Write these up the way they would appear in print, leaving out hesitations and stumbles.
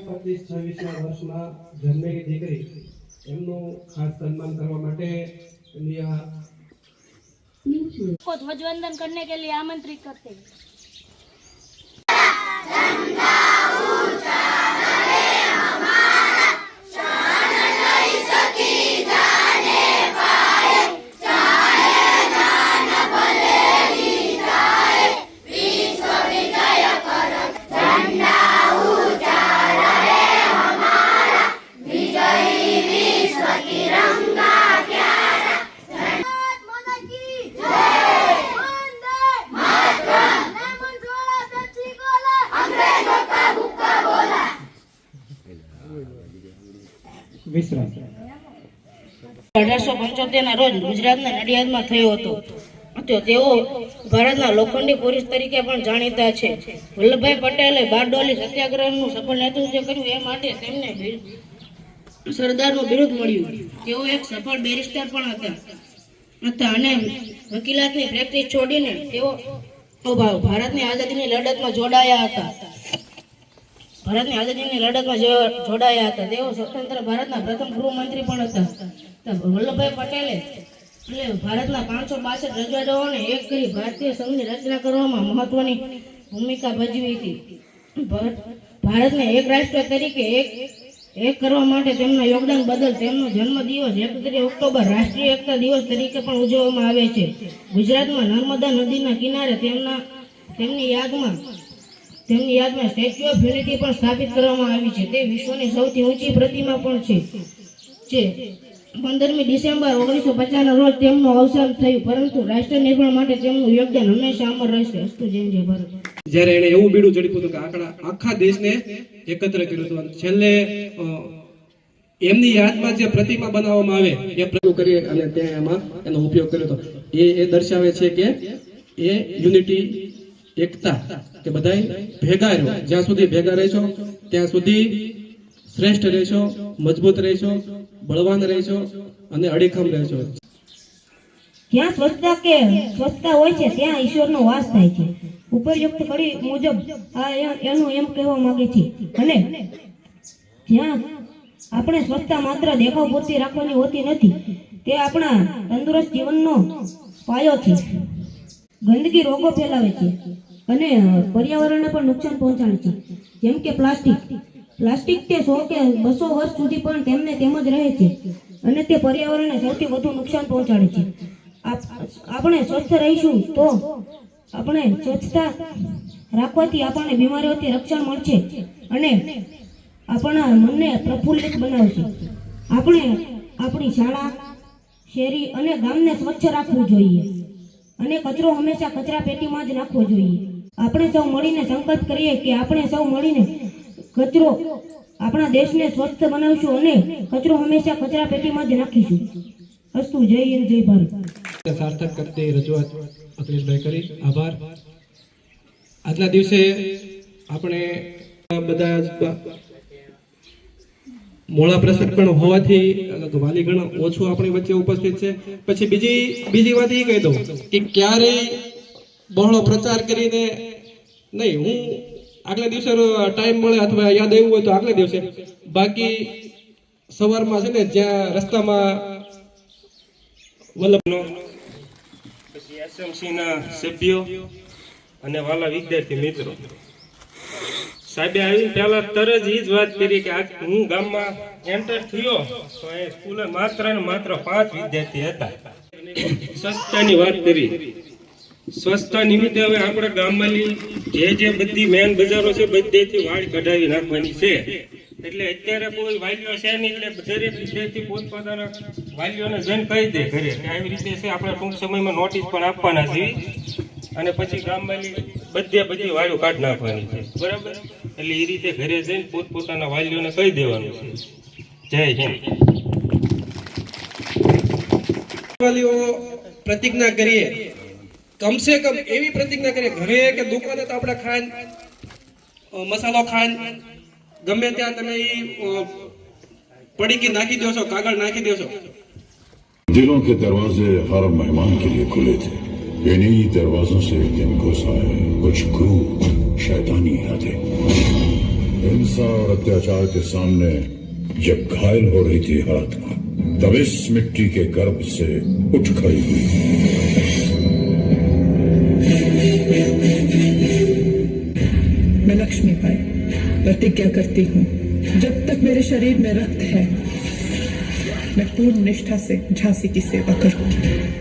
25-26 વર્ષમાં જન્મેલી દીકરી એમનું ખાસ સન્માન કરવા માટે એમની આ को ध्वजवंदन करने के लिए आमंत्रित करते हैं। વિશ્રામ 1875 ના રોજ ગુજરાતના નડિયાદમાં થયો હતો. તેઓ ભારતના લોખંડી પુરુષ તરીકે પણ જાણીતા છે. વલ્લભભાઈ પટેલે બારડોલી સત્યાગ્રહનું સફળ નેતૃત્વ કર્યું એ માટે તેમને સરદારનું બિરુદ મળ્યું. તેઓ એક સફળ બેરિસ્ટર પણ હતા અને વકીલાતની પ્રેક્ટિસ છોડીને તેઓ ભારતની આઝાદીની લડતમાં જોડાયા હતા. તેઓ સ્વતંત્ર ભારતના પ્રથમ ગૃહમંત્રી પણ હતા. વલ્લભભાઈ પટેલે ભારતના 562 રજવાડાઓને એક કરી ભારતીય સંઘની રચના કરવામાં મહત્વની ભૂમિકા ભજવી હતી. ભારતને એક રાષ્ટ્ર તરીકે એક કરવા માટે તેમના યોગદાન બદલ તેમનો જન્મદિવસ 31 ઓક્ટોબર રાષ્ટ્રીય એકતા દિવસ તરીકે પણ ઉજવવામાં આવે છે. ગુજરાતમાં નર્મદા નદીના કિનારે તેમની યાદમાં સ્ટેચ્યુ ઓફ યુનિટી પણ સ્થાપિત કરવામાં આવી છે. તે વિશ્વની સૌથી ઊંચી પ્રતિમા પણ છે. 15મી ડિસેમ્બર 1950 ના રોજ તેમનું અવસાન થયું, પરંતુ રાષ્ટ્ર નિર્માણ માટે તેમનું યોગદાન હંમેશા અમર રહેશે. અસ્તુ જય જય ભારત. જ્યારે એને એવું બીડું ઝડપ્યું હતું કે આખા દેશને એકત્ર કર્યું હતું. છેલ્લે એમની યાદમાં જે પ્રતિમા બનાવવામાં આવે એ પ્રયત્ન કરી અને ત્યાં એમાં એનો ઉપયોગ કર્યો હતો. એ દર્શાવે છે કે એ યુનિટી, એકતા, કે બધા ભેગા રહો. જ્યાં સુધી ભેગા રહેશો ત્યાં સુધી શ્રેષ્ઠ રહેશો, મજબૂત રહેશો, બળવાન રહેશો અને અડીખમ રહેશો. જ્યાં સ્વચ્છતા હોય છે ત્યાં ઈશ્વરનો વાસ થાય છે. ઉપરયુક્ત કડી મુજબ એનું એમ કહેવા માંગે છે. અને જ્યાં આપણે સ્વચ્છતા માત્ર દેખાવ પૂરતી રાખવાની હોતી નથી, તે આપણા તંદુરસ્ત જીવનનો પાયો છે. ગંદકી રોગો ફેલાવે છે અને પર્યાવરણને પણ નુકસાન પહોંચાડે છે. જેમ કે પ્લાસ્ટિક તે 100 કે 200 વર્ષ સુધી પણ તેમને તેમ જ રહે છે અને તે પર્યાવરણને સૌથી વધુ નુકસાન પહોંચાડે છે. આપણે સ્વસ્થ રહીશું તો આપણે સ્વચ્છતા રાખવાથી આપણને બીમારીઓથી રક્ષણ મળશે અને આપણા મનને પ્રફુલ્લિત બનાવશે. આપણે આપણી શાળા, શેરી અને ગામને સ્વચ્છ રાખવું જોઈએ અને કચરો હંમેશા કચરા પેટીમાં જ નાખવો જોઈએ. આપણે સૌ મળીને સંકલ્પ કરીએ કે આપણે સૌ મળીને આપણા દેશને સ્વચ્છ બનાવશું અને કચરો હંમેશા કચરા પેટીમાં જ નાખીશું. અસ્તુ જય હિન્દ, જય ભારત. સાર્થક કરતી રજૂઆત અખિલેશભાઈ કરી. આભાર. આજના દિવસે આપણે બધા મોડા પ્રસંગ પણ હોવાથી વાલીગણ ઓછું આપણી વચ્ચે ઉપસ્થિત છે. પછી બીજી વાત એ કહી દઉં કે ક્યારેય બહોળો પ્રચાર કરીને નહીં, હું આગલા દિવસે ટાઈમ મળે અથવા યાદ આવ્યું હોય તો આગલા દિવસે, બાકી સવારમાં છે ને જ્યાં રસ્તામાં વલ્લભનો પછી એસએમસીના સભ્યો અને વાલા વિદ્યાર્થી મિત્રો સાહેબે આવીને પહેલા તરત જ વાત કરી કે હું ગામમાં એન્ટર થયો તો એ સ્કૂલે માત્ર ને માત્ર 5 વિદ્યાર્થી હતા. સ્વચ્છતાની વાત કરી. સ્વચ્છતા નિમિત્તે હવે આપણે ગામમાંની જે બધી મેન બજારો છે બધેથી વાળ કઢાવી નાખવાની છે. એટલે અત્યારે કોઈ વાલીઓ છે નહીં, એટલે દરેક વિદ્યાર્થી પોતપોતાના વાલીઓને જઈને કહી દે ઘરે કે આવી રીતે છે. આપણે ટૂંક સમયમાં નોટિસ પણ આપવાના છીએ અને પછી ગામમાંની બધી વાળીઓ કાઢી નાખવાની છે. બરાબર? એટલે એ રીતે ઘરે જઈને પોતપોતાના વાલીઓને કહી દેવાનું છે. જય હિન્દ. વાલીઓ પ્રતિજ્ઞા કરીએ, કમસે કમ એવી પ્રતિજ્ઞા કરીએ, ઘરે કે દુકાને તો આપણે ખાન મસાલો ખાન ગમે ત્યાં તમે પડીકી નાખી દો છો, કાગળ નાખી દો છો. दिलों के दरवाजे हर मेहमान के लिए खुले थे. इन्हीं दरवाजों से एक दिन घुस आए कुछ क्रूर शैतानी इरादे. हिंसा और अत्याचार के सामने जब घायल हो रही थी हर आत्मा, तब इस मिट्टी के गर्भ से उठ खड़ी हुई। मैं लक्ष्मीबाई प्रतिज्ञा करती हूँ, जब तक मेरे शरीर में रक्त है, मैं पूर्ण निष्ठा से झांसी की सेवा करूंगी।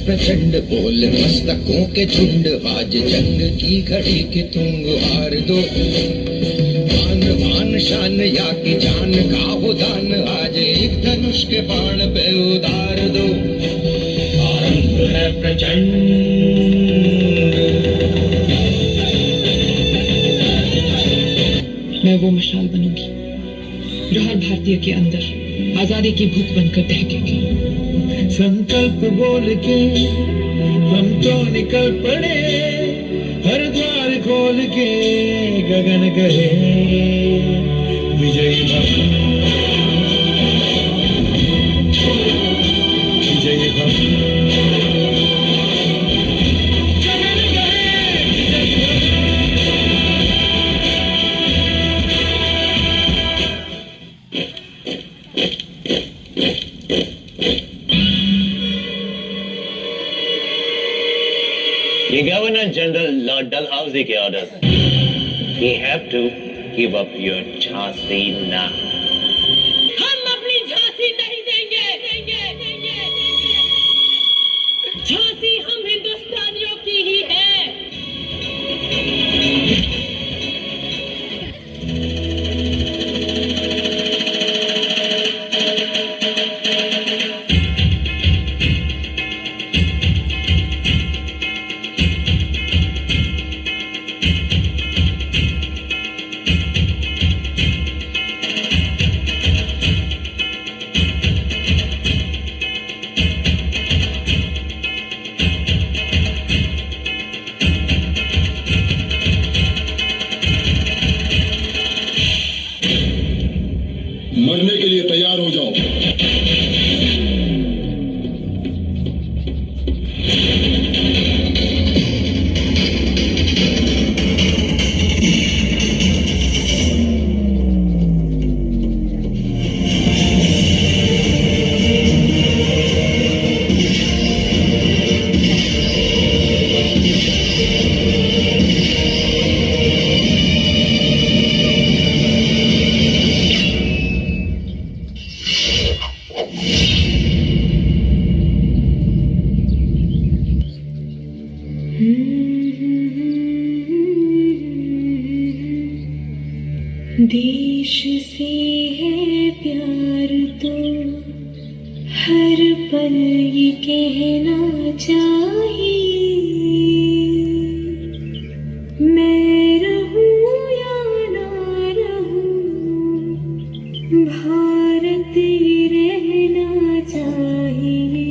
प्रचंड बोल मस्तकों के झुंड, आज जंग की घड़ी की तुंग हार दो। मान मान शान या की जान का हो दान, आज एक धनुष के बाण पे उतार दो। आरंभ है प्रचंड, मैं वो मशाल बनूंगी जो हर भारतीय के अंदर आजादी की भूख बनकर दहकेगी। संकल्प बोल के हम तो निकल पड़े, हर द्वार खोल के गगन कहे विजयी भव, विजयी भव। The Governor General Lord Dalhousie के order, We have to give up your Jhansi now. हम अपनी झांसी नहीं देंगे, झांसी हम हिंदुस्तानियों की ही है। मरने के लिए तैयार हो जाओ। देश से है प्यार तो हर पल ये कहना चाहिए, मैं रहूं या ना रहूं, भारत ही रहना चाहिए।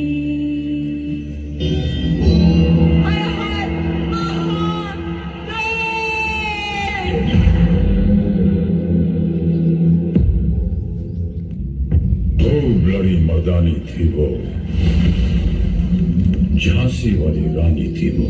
बड़ी मर्दानी थी वो, झांसी वाली रानी थी वो।